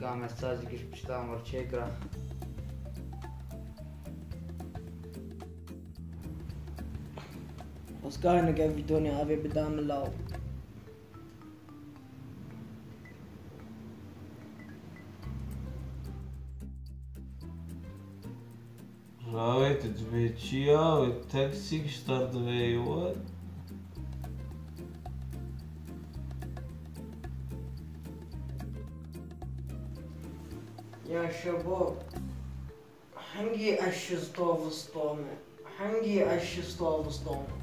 قام استاذ كيش بشتامر شكرا بس كان كيف فيدوني هذي بدام الله راويت تبيتشيا والتاكسي اشترط بيوان يا شباب حنجي اشستوفستومي حنجي اشستوفستومي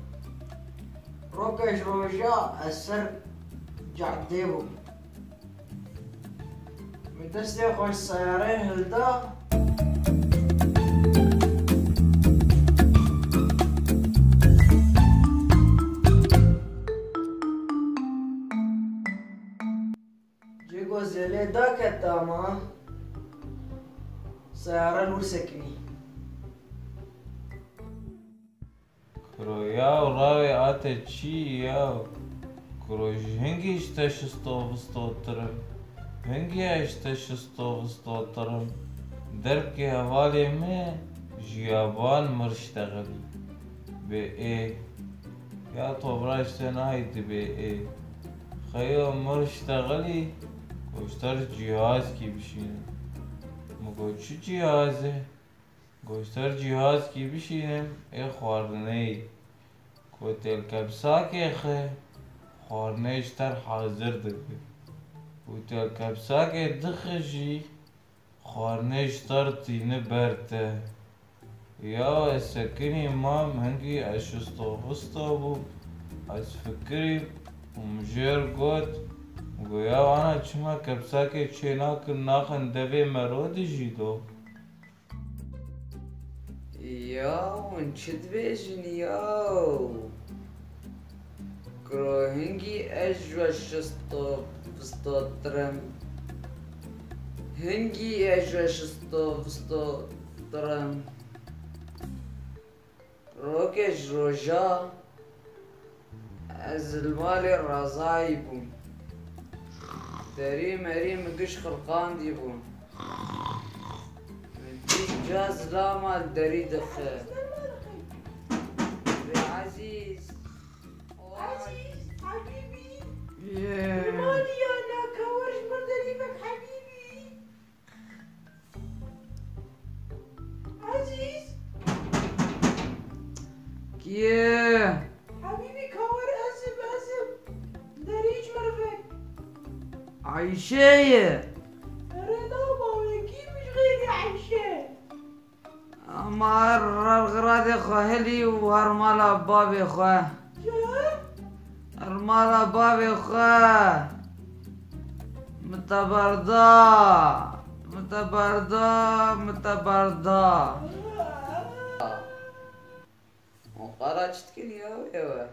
روكش روجا اسر جعديبو متسلي خوش سيارين هلدا جيكو زيلي دا كتاما سيارة نور سكني كرويا وراوي عتا تشي يا كروج هنجي اشتاش ستوفستوترم هنجي اشتاش ستوفستوترم دربكي هوالي مي جيابان مرشتغلي بي ايه يا طوبراش تنايت بي ايه خيو مرشتغلي واشتر جهاز كي بشينه مگو چی جهازه؟ گوشتر جهاز کی بشینم ای خوارنه کوتل کبسا که خه خوارنهش تر حاضر دکه کوتل کبسا که دخشی خوارنهش تر تینه برته یا سکنی مام هنگی اشستو بو از فکری ومجر گوت گویا وانا چما کبسا که چینا کن ناخن دوی مرود جیدو ياو نشد بيجن ياو كروهنجي اجوا شستو فستوترم هنجي اجوا شستو فستوترم روكش روجا از المالي رازايبو مريم قش خلقان ديبو جاز لا ما دري دخ عزيز حبيبي Yeah. مالي انا كورش مردريبك حبيبي عزيز Yeah. حبيبي كور اسب دريج مرفك عايشة رضا بابكي مش غيري عايشة أمار الغراضي خهلي وهرمالا بابي خواه جان هرمالا بابي خواه متبردا وقرأت كن يا